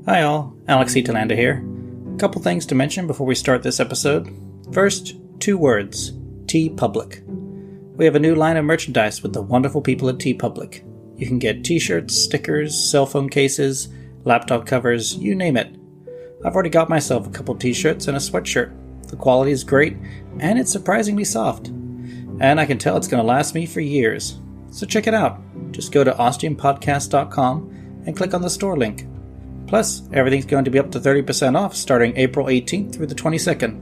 Hi all, Alex E. Talanda here. A couple things to mention before we start this episode. First, 2 words. TeePublic. We have a new line of merchandise with the wonderful people at TeePublic. You can get t-shirts, stickers, cell phone cases, laptop covers, you name it. I've already got myself a couple t-shirts and a sweatshirt. The quality is great, and it's surprisingly soft. And I can tell it's going to last me for years. So check it out. Just go to ostiumpodcast.com and click on the store link. Plus, everything's going to be up to 30% off starting April 18th through the 22nd.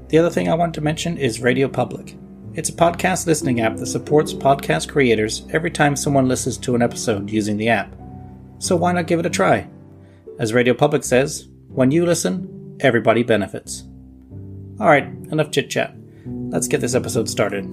The other thing I want to mention is Radio Public. It's a podcast listening app that supports podcast creators every time someone listens to an episode using the app. So why not give it a try? As Radio Public says, when you listen, everybody benefits. Alright, enough chit-chat. Let's get this episode started.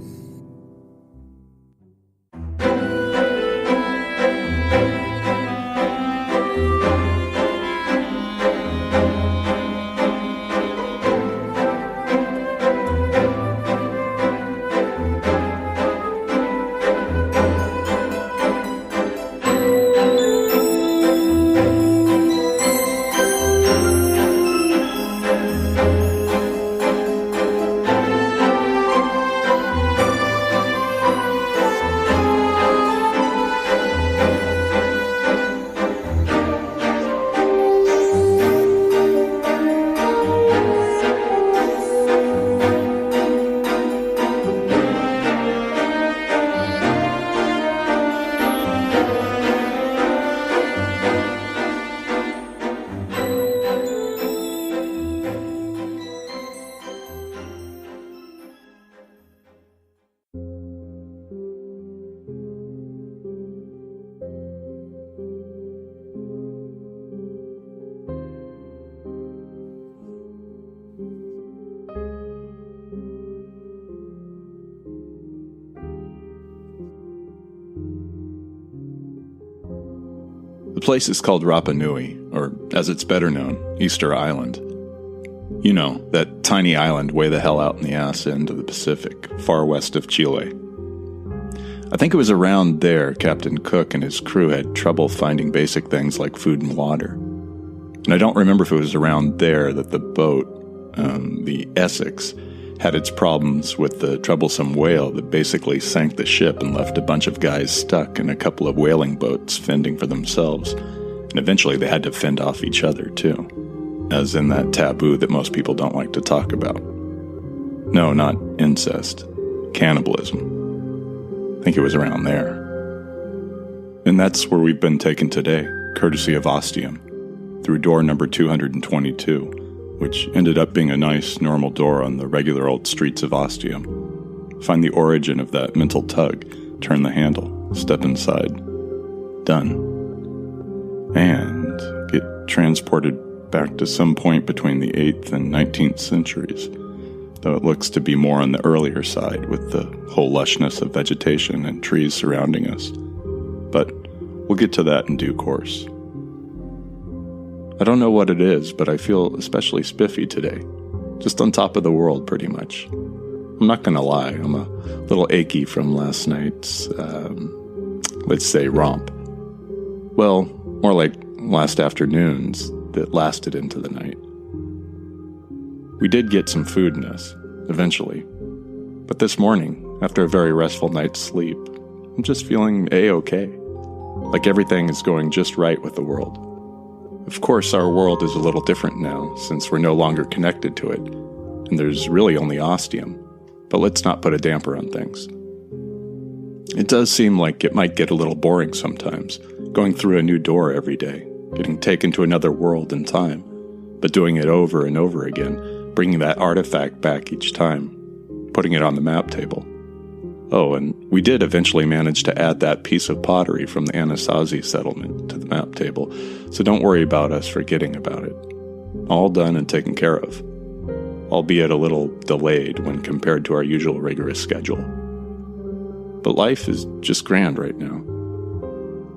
The place is called Rapa Nui, or as it's better known, Easter Island. You know, that tiny island way the hell out in the ass end of the Pacific, far west of Chile. I think it was around there Captain Cook and his crew had trouble finding basic things like food and water. And I don't remember if it was around there that the boat, the Essex, had its problems with the troublesome whale that basically sank the ship and left a bunch of guys stuck in a couple of whaling boats fending for themselves. And eventually they had to fend off each other, too. As in that taboo that most people don't like to talk about. No, not incest. Cannibalism. I think it was around there. And that's where we've been taken today, courtesy of Ostium, through door number 222. Which ended up being a nice, normal door on the regular old streets of Ostium. Find the origin of that mental tug, turn the handle, step inside. Done. And get transported back to some point between the 8th and 19th centuries, though it looks to be more on the earlier side with the whole lushness of vegetation and trees surrounding us. But we'll get to that in due course. I don't know what it is, but I feel especially spiffy today. Just on top of the world, pretty much. I'm not going to lie, I'm a little achy from last night's, let's say, romp. Well, more like last afternoons that lasted into the night. We did get some food in us, eventually. But this morning, after a very restful night's sleep, I'm just feeling A-okay. Like everything is going just right with the world. Of course, our world is a little different now, since we're no longer connected to it, and there's really only Ostium. But let's not put a damper on things. It does seem like it might get a little boring sometimes, going through a new door every day, getting taken to another world in time, but doing it over and over again, bringing that artifact back each time, putting it on the map table. Oh, and we did eventually manage to add that piece of pottery from the Anasazi settlement to the map table, so don't worry about us forgetting about it. All done and taken care of, albeit a little delayed when compared to our usual rigorous schedule. But life is just grand right now.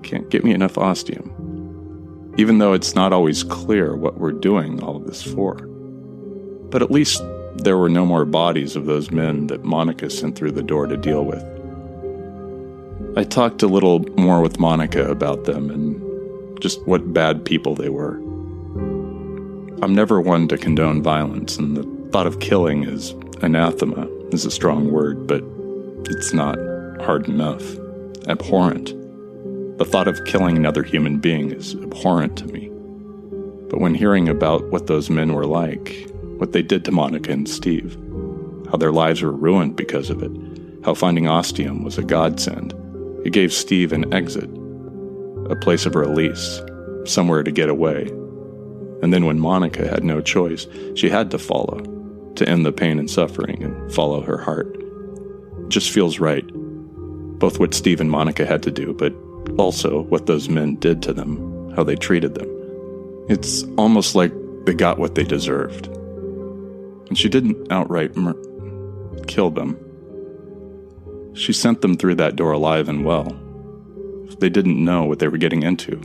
Can't get me enough Ostium. Even though it's not always clear what we're doing all of this for. But at least there were no more bodies of those men that Monica sent through the door to deal with. I talked a little more with Monica about them and just what bad people they were. I'm never one to condone violence, and the thought of killing is anathema, is a strong word, but it's not hard enough. Abhorrent. The thought of killing another human being is abhorrent to me. But when hearing about what those men were like, what they did to Monica and Steve, how their lives were ruined because of it, how finding ostium was a godsend, it gave Steve an exit, a place of release, somewhere to get away. And then when Monica had no choice, she had to follow, to end the pain and suffering and follow her heart. It just feels right, both what Steve and Monica had to do, but also what those men did to them, how they treated them. It's almost like they got what they deserved. And she didn't outright kill them. She sent them through that door alive and well. If they didn't know what they were getting into,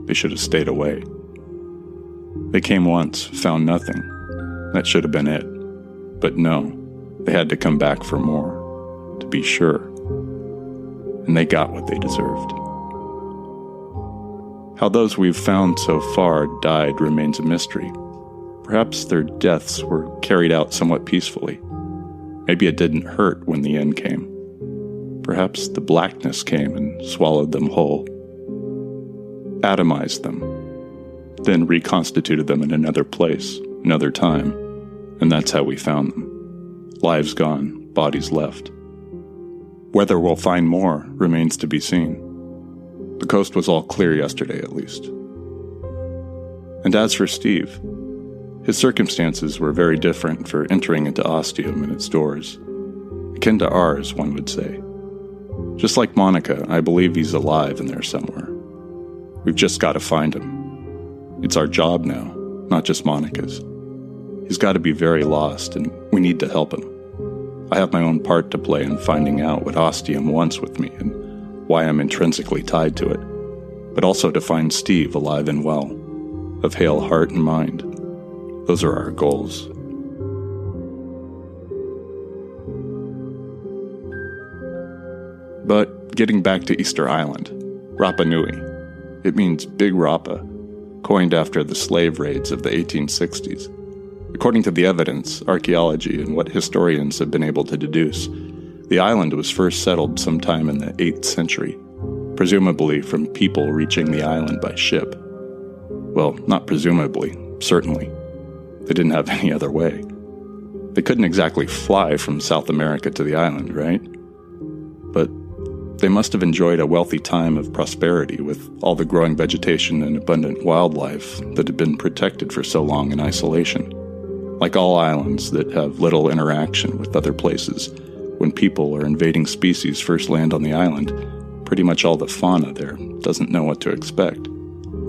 they should have stayed away. They came once, found nothing. That should have been it. But no, they had to come back for more, to be sure. And they got what they deserved. How those we've found so far died remains a mystery. Perhaps their deaths were carried out somewhat peacefully. Maybe it didn't hurt when the end came. Perhaps the blackness came and swallowed them whole, atomized them, then reconstituted them in another place, another time, and that's how we found them. Lives gone, bodies left. Whether we'll find more remains to be seen. The coast was all clear yesterday, at least. And as for Steve, his circumstances were very different for entering into ostium and its doors. Akin to ours, one would say. Just like Monica, I believe he's alive in there somewhere. We've just got to find him. It's our job now, not just Monica's. He's got to be very lost, and we need to help him. I have my own part to play in finding out what ostium wants with me and why I'm intrinsically tied to it, but also to find Steve alive and well, of hale heart and mind. Those are our goals. But getting back to Easter Island, Rapa Nui. It means Big Rapa, coined after the slave raids of the 1860s. According to the evidence, archaeology, and what historians have been able to deduce, the island was first settled sometime in the 8th century, presumably from people reaching the island by ship. Well, not presumably, certainly. They didn't have any other way. They couldn't exactly fly from South America to the island, right? But they must have enjoyed a wealthy time of prosperity with all the growing vegetation and abundant wildlife that had been protected for so long in isolation. Like all islands that have little interaction with other places, when people or invading species first land on the island, pretty much all the fauna there doesn't know what to expect.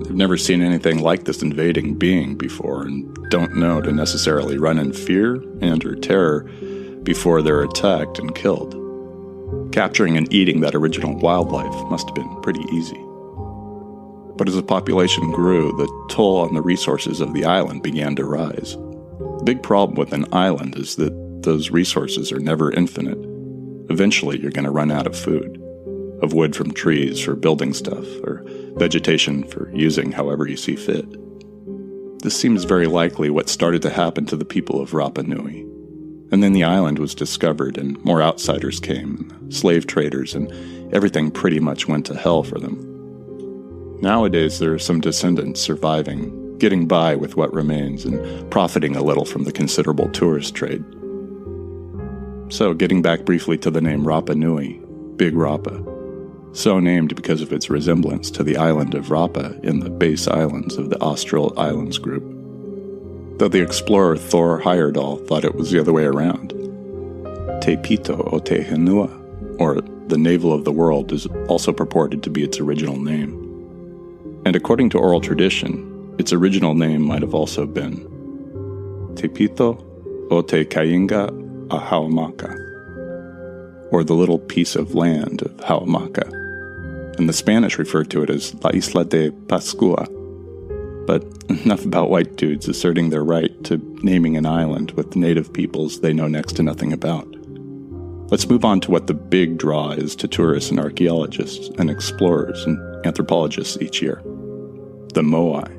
They've never seen anything like this invading being before and don't know to necessarily run in fear and or terror before they're attacked and killed. Capturing and eating that original wildlife must have been pretty easy. But as the population grew, the toll on the resources of the island began to rise. The big problem with an island is that those resources are never infinite. Eventually, you're going to run out of food, of wood from trees for building stuff, or vegetation for using however you see fit. This seems very likely what started to happen to the people of Rapa Nui. And then the island was discovered, and more outsiders came, slave traders, and everything pretty much went to hell for them. Nowadays, there are some descendants surviving, getting by with what remains, and profiting a little from the considerable tourist trade. So, getting back briefly to the name Rapa Nui, Big Rapa, so named because of its resemblance to the island of Rapa in the base islands of the Austral Islands group. Though the explorer Thor Heyerdahl thought it was the other way around. Te Pito o Te Henua, or the navel of the world, is also purported to be its original name. And according to oral tradition, its original name might have also been Te Pito o Te Kainga a Haumaca, or the little piece of land of Haumaca, and the Spanish referred to it as La Isla de Pascua. But enough about white dudes asserting their right to naming an island with native peoples they know next to nothing about. Let's move on to what the big draw is to tourists and archaeologists and explorers and anthropologists each year. The Moai.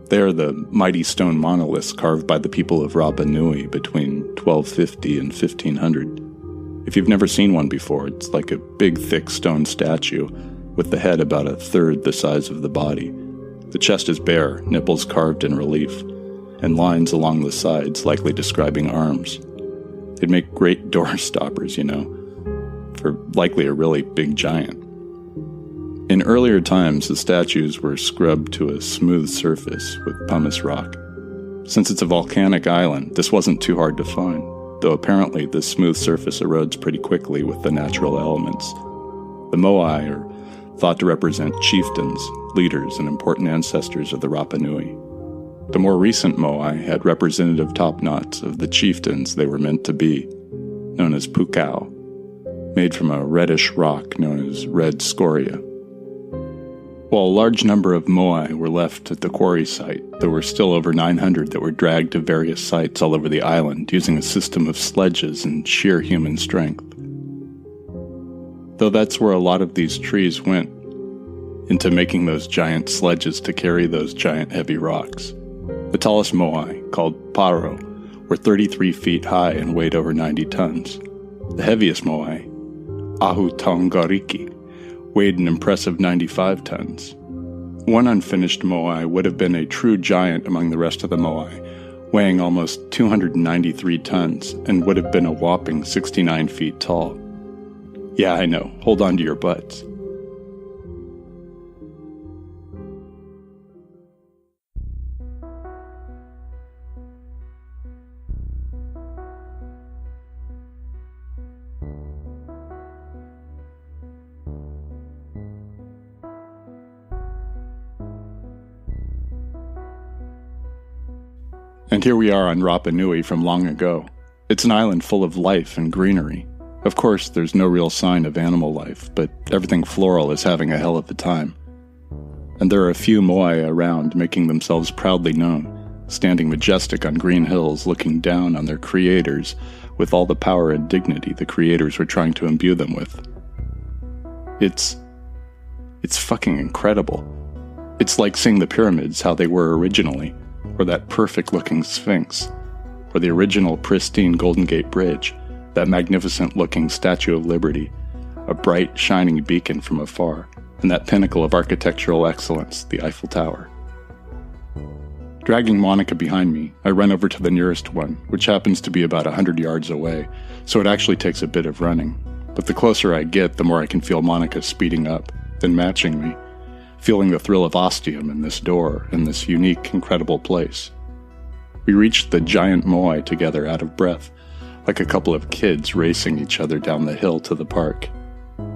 They are the mighty stone monoliths carved by the people of Rapa Nui between 1250 and 1500. If you've never seen one before, it's like a big, thick stone statue with the head about a third the size of the body. The chest is bare, nipples carved in relief, and lines along the sides likely describing arms. They'd make great door stoppers, for likely a really big giant. In earlier times, the statues were scrubbed to a smooth surface with pumice rock. Since it's a volcanic island, this wasn't too hard to find, though apparently this smooth surface erodes pretty quickly with the natural elements. The moai are thought to represent chieftains, leaders, and important ancestors of the Rapa Nui. The more recent moai had representative top-knots of the chieftains they were meant to be, known as pukao, made from a reddish rock known as red scoria. While a large number of moai were left at the quarry site, there were still over 900 that were dragged to various sites all over the island using a system of sledges and sheer human strength. Though that's where a lot of these trees went, into making those giant sledges to carry those giant heavy rocks. The tallest moai, called paro, were 33 feet high and weighed over 90 tons. The heaviest moai, Ahu Tongariki, weighed an impressive 95 tons. One unfinished moai would have been a true giant among the rest of the moai, weighing almost 293 tons and would have been a whopping 69 feet tall. Yeah, I know. Hold on to your butts. And here we are on Rapa Nui from long ago. It's an island full of life and greenery. Of course, there's no real sign of animal life, but everything floral is having a hell of a time. And there are a few moai around making themselves proudly known, standing majestic on green hills looking down on their creators with all the power and dignity the creators were trying to imbue them with. It's fucking incredible. It's like seeing the pyramids how they were originally, or that perfect-looking Sphinx, or the original pristine Golden Gate Bridge, that magnificent-looking Statue of Liberty, a bright, shining beacon from afar, and that pinnacle of architectural excellence, the Eiffel Tower. Dragging Monica behind me, I run over to the nearest one, which happens to be about 100 yards away, so it actually takes a bit of running. But the closer I get, the more I can feel Monica speeding up, then matching me, feeling the thrill of ostium in this door, in this unique, incredible place. We reached the giant moai together out of breath, like a couple of kids racing each other down the hill to the park.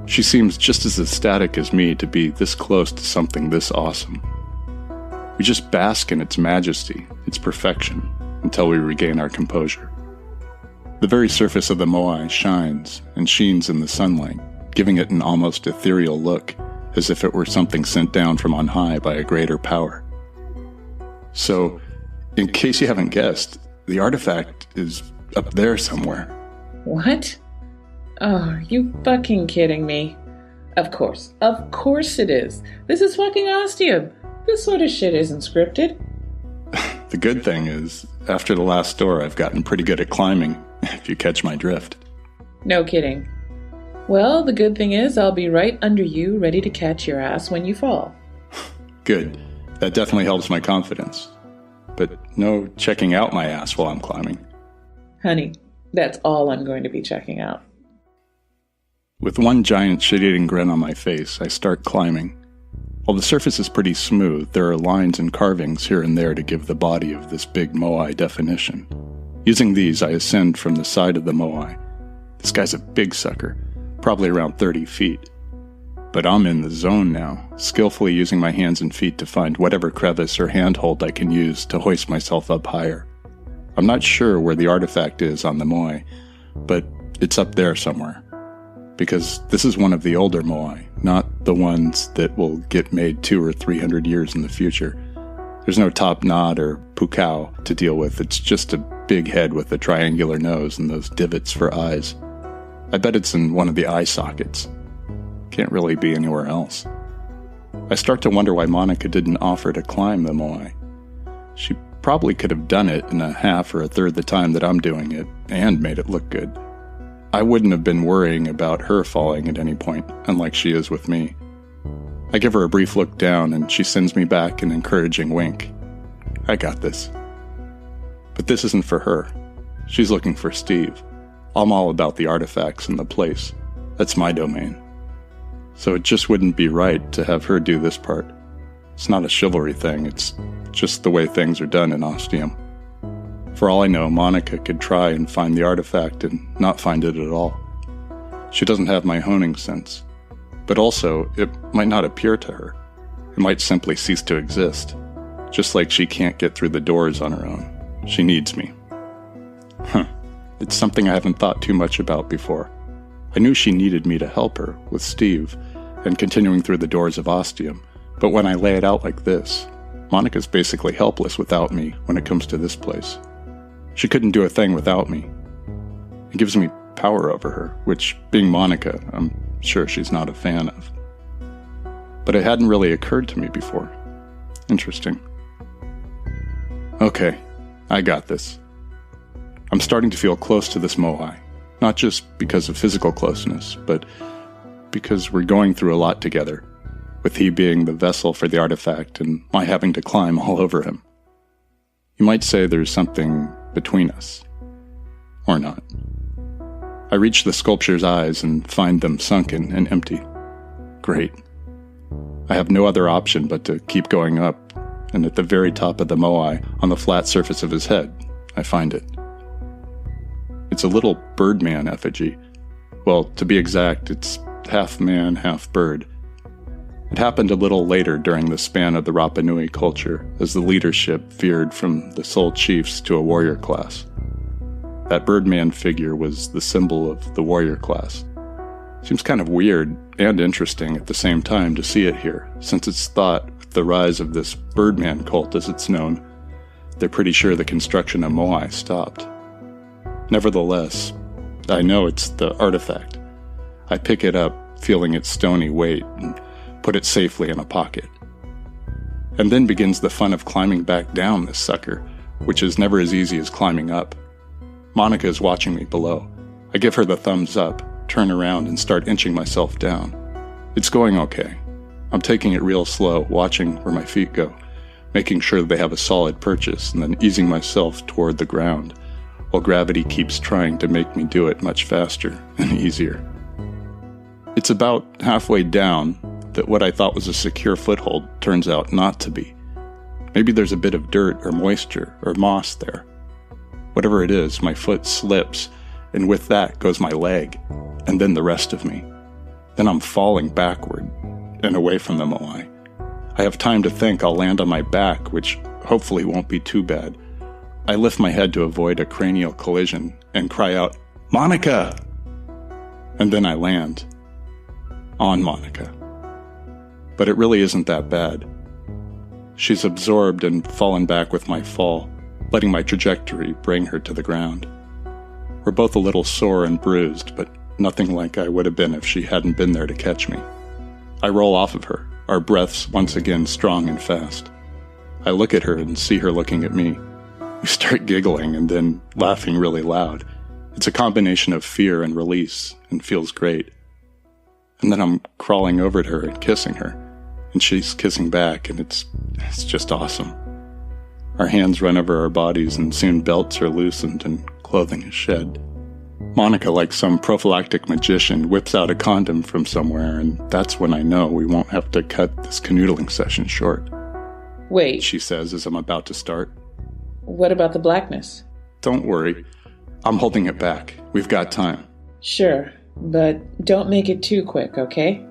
She seems just as ecstatic as me to be this close to something this awesome. We just bask in its majesty, its perfection, until we regain our composure. The very surface of the moai shines and sheens in the sunlight, giving it an almost ethereal look, as if it were something sent down from on high by a greater power. So, in case you haven't guessed, the artifact is up there somewhere. What? Oh, are you fucking kidding me? Of course it is. This is fucking ostium. This sort of shit isn't scripted. The good thing is, after the last door, I've gotten pretty good at climbing, if you catch my drift. No kidding. Well, the good thing is I'll be right under you, ready to catch your ass when you fall. Good. That definitely helps my confidence. But no checking out my ass while I'm climbing. Honey, that's all I'm going to be checking out. With one giant shit-eating grin on my face, I start climbing. While the surface is pretty smooth, there are lines and carvings here and there to give the body of this big moai definition. Using these, I ascend from the side of the moai. This guy's a big sucker, probably around 30 feet. But I'm in the zone now, skillfully using my hands and feet to find whatever crevice or handhold I can use to hoist myself up higher. I'm not sure where the artifact is on the moai, but it's up there somewhere. Because this is one of the older moai, not the ones that will get made 200 or 300 years in the future. There's no top knot or pukao to deal with. It's just a big head with a triangular nose and those divots for eyes. I bet it's in one of the eye sockets. Can't really be anywhere else. I start to wonder why Monica didn't offer to climb the moai. She probably could have done it in a half or a third the time that I'm doing it, and made it look good. I wouldn't have been worrying about her falling at any point, unlike she is with me. I give her a brief look down, and she sends me back an encouraging wink. I got this. But this isn't for her. She's looking for Steve. I'm all about the artifacts and the place. That's my domain. So it just wouldn't be right to have her do this part. It's not a chivalry thing, it's just the way things are done in Ostium. For all I know, Monica could try and find the artifact and not find it at all. She doesn't have my honing sense. But also, it might not appear to her. It might simply cease to exist. Just like she can't get through the doors on her own. She needs me. It's something I haven't thought too much about before. I knew she needed me to help her with Steve and continuing through the doors of Ostium, but when I lay it out like this, Monica's basically helpless without me when it comes to this place. She couldn't do a thing without me. It gives me power over her, which, being Monica, I'm sure she's not a fan of. But it hadn't really occurred to me before. Interesting. Okay, I got this. I'm starting to feel close to this Moai, not just because of physical closeness, but because we're going through a lot together, with he being the vessel for the artifact and my having to climb all over him. You might say there's something between us. Or not. I reach the sculpture's eyes and find them sunken and empty. Great. I have no other option but to keep going up, and at the very top of the Moai, on the flat surface of his head, I find it. It's a little birdman effigy. Well, to be exact, it's half man, half bird. It happened a little later during the span of the Rapa Nui culture, as the leadership veered from the sole chiefs to a warrior class. That birdman figure was the symbol of the warrior class. Seems kind of weird and interesting at the same time to see it here, since it's thought, with the rise of this birdman cult as it's known, they're pretty sure the construction of Moai stopped. Nevertheless, I know it's the artifact. I pick it up, feeling its stony weight, and put it safely in a pocket. And then begins the fun of climbing back down this sucker, which is never as easy as climbing up. Monica is watching me below. I give her the thumbs up, turn around, and start inching myself down. It's going okay. I'm taking it real slow, watching where my feet go, making sure they have a solid purchase, and then easing myself toward the ground, while gravity keeps trying to make me do it much faster and easier. It's about halfway down that what I thought was a secure foothold turns out not to be. Maybe there's a bit of dirt or moisture or moss there. Whatever it is, my foot slips, and with that goes my leg, and then the rest of me. Then I'm falling backward and away from the Moai. I have time to think I'll land on my back, which hopefully won't be too bad. I lift my head to avoid a cranial collision and cry out, "Monica!" And then I land on Monica. But it really isn't that bad. She's absorbed and fallen back with my fall, letting my trajectory bring her to the ground. We're both a little sore and bruised, but nothing like I would have been if she hadn't been there to catch me. I roll off of her, our breaths once again strong and fast. I look at her and see her looking at me. We start giggling and then laughing really loud. It's a combination of fear and release, and feels great. And then I'm crawling over to her and kissing her, and she's kissing back, and it's just awesome. Our hands run over our bodies, and soon belts are loosened and clothing is shed. Monica, like some prophylactic magician, whips out a condom from somewhere, and that's when I know we won't have to cut this canoodling session short. Wait. She says as I'm about to start. What about the blackness? Don't worry. I'm holding it back. We've got time. Sure, but don't make it too quick, okay?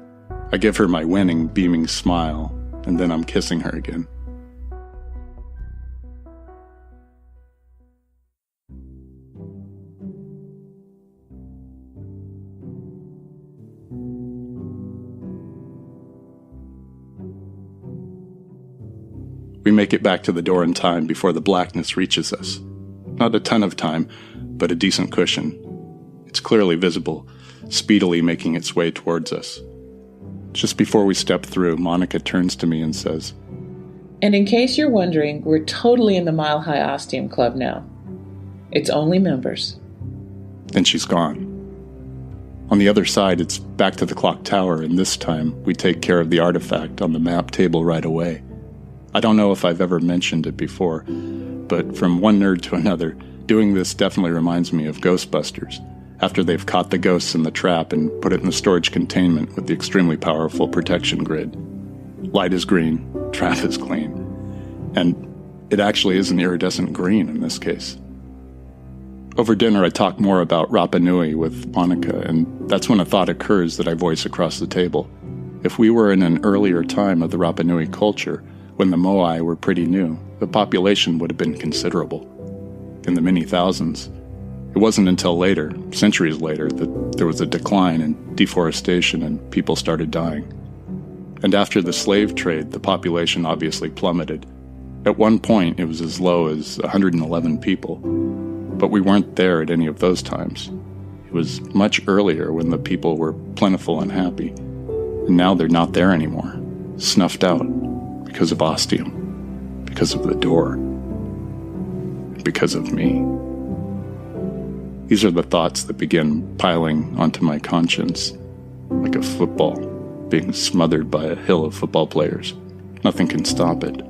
I give her my winning, beaming smile, and then I'm kissing her again. We make it back to the door in time before the blackness reaches us. Not a ton of time, but a decent cushion. It's clearly visible, speedily making its way towards us. Just before we step through, Monica turns to me and says, And in case you're wondering, we're totally in the Mile High Ostium Club now. It's only members. Then she's gone. On the other side, it's back to the clock tower, and this time we take care of the artifact on the map table right away. I don't know if I've ever mentioned it before, but from one nerd to another, doing this definitely reminds me of Ghostbusters, after they've caught the ghosts in the trap and put it in the storage containment with the extremely powerful protection grid. Light is green, trap is clean, and it actually is an iridescent green in this case. Over dinner, I talk more about Rapa Nui with Monica, and that's when a thought occurs that I voice across the table. If we were in an earlier time of the Rapa Nui culture, when the Moai were pretty new, the population would have been considerable, in the many thousands. It wasn't until later, centuries later, that there was a decline in deforestation and people started dying. And after the slave trade, the population obviously plummeted. At one point, it was as low as 111 people. But we weren't there at any of those times. It was much earlier when the people were plentiful and happy. And now they're not there anymore. Snuffed out. Because of Ostium. Because of the door. And because of me. These are the thoughts that begin piling onto my conscience. Like a football being smothered by a hill of football players. Nothing can stop it.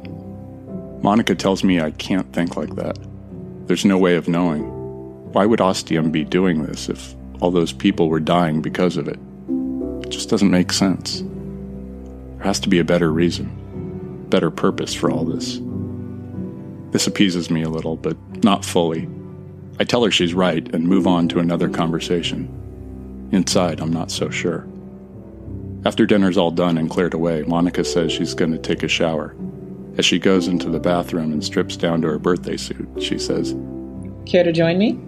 Monica tells me I can't think like that. There's no way of knowing. Why would Ostium be doing this if all those people were dying because of it? It just doesn't make sense. There has to be a better reason, better purpose for all this. This appeases me a little, but not fully. I tell her she's right and move on to another conversation. Inside, I'm not so sure. After dinner's all done and cleared away, Monica says she's going to take a shower. As she goes into the bathroom and strips down to her birthday suit, she says, Care to join me?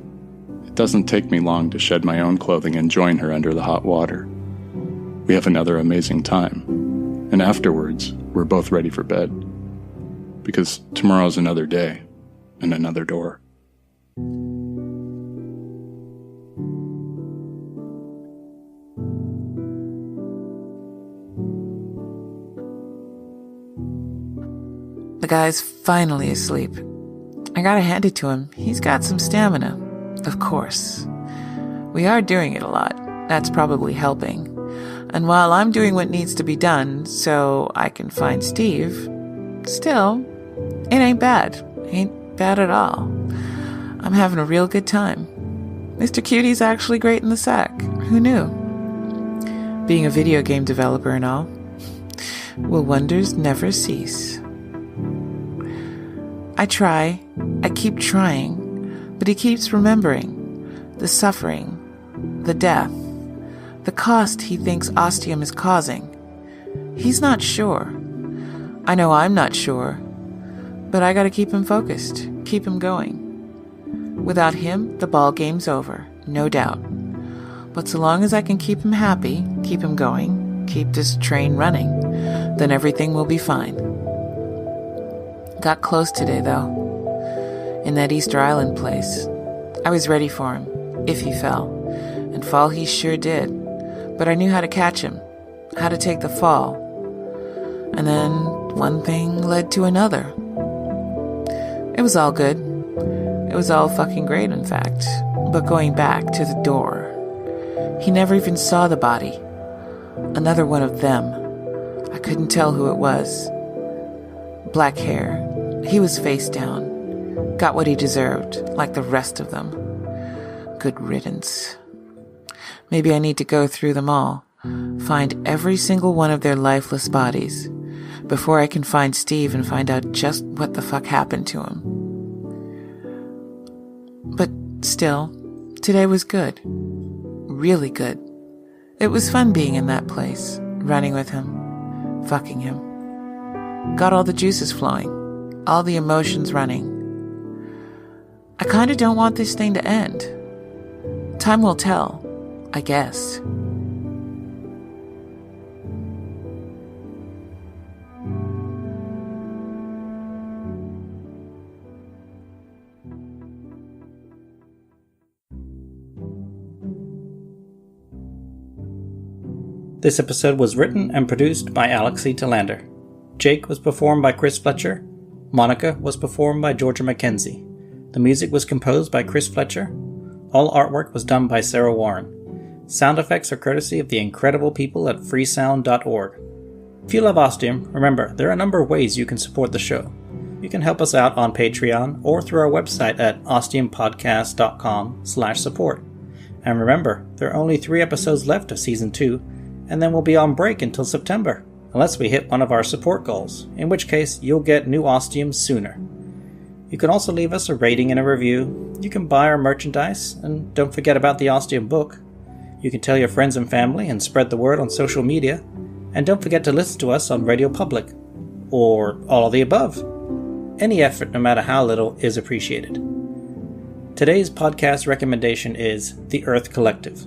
It doesn't take me long to shed my own clothing and join her under the hot water. We have another amazing time. And afterwards, we're both ready for bed. Because tomorrow's another day and another door. The guy's finally asleep. I gotta hand it to him. He's got some stamina. Of course. We are doing it a lot. That's probably helping. And while I'm doing what needs to be done so I can find Steve, still, it ain't bad. Ain't bad at all. I'm having a real good time. Mr. Cutie's actually great in the sack. Who knew? Being a video game developer and all. Will wonders never cease? I keep trying, but he keeps remembering the suffering, the death, the cost he thinks Ostium is causing. He's not sure. I know I'm not sure, but I gotta keep him focused, keep him going. Without him, the ball game's over, no doubt. But so long as I can keep him happy, keep him going, keep this train running, then everything will be fine. Got close today, though. In that Easter Island place. I was ready for him, if he fell. And fall he sure did. But I knew how to catch him, how to take the fall. And then one thing led to another. It was all good. It was all fucking great, in fact. But going back to the door. He never even saw the body. Another one of them. I couldn't tell who it was. Black hair. He was face down. Got what he deserved, like the rest of them. Good riddance. Maybe I need to go through them all, find every single one of their lifeless bodies, before I can find Steve and find out just what the fuck happened to him. But still, today was good. Really good. It was fun being in that place, running with him, fucking him. Got all the juices flowing, all the emotions running. I kinda don't want this thing to end. Time will tell, I guess. This episode was written and produced by Alexi Talander. Jake was performed by Chris Fletcher. Monica was performed by Georgia Mackenzie. The music was composed by Chris Fletcher. All artwork was done by Sarah Warren. Sound effects are courtesy of the incredible people at freesound.org. If you love Ostium, remember, there are a number of ways you can support the show. You can help us out on Patreon or through our website at ostiumpodcast.com/support. And remember, there are only 3 episodes left of Season 2, and then we'll be on break until September, unless we hit one of our support goals, in which case you'll get new Ostium sooner. You can also leave us a rating and a review. You can buy our merchandise, and don't forget about the Ostium book. You can tell your friends and family and spread the word on social media, and don't forget to listen to us on Radio Public, or all of the above. Any effort, no matter how little, is appreciated. Today's podcast recommendation is The Earth Collective.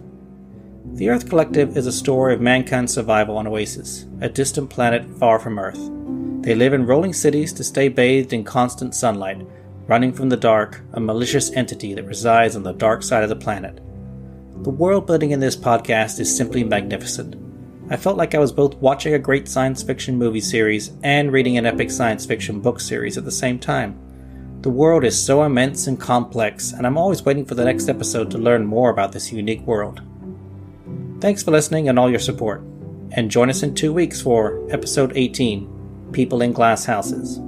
The Earth Collective is a story of mankind's survival on Oasis, a distant planet far from Earth. They live in rolling cities to stay bathed in constant sunlight, running from the dark, a malicious entity that resides on the dark side of the planet. The world building in this podcast is simply magnificent. I felt like I was both watching a great science fiction movie series and reading an epic science fiction book series at the same time. The world is so immense and complex, and I'm always waiting for the next episode to learn more about this unique world. Thanks for listening and all your support, and join us in 2 weeks for episode 18, People in Glass Houses.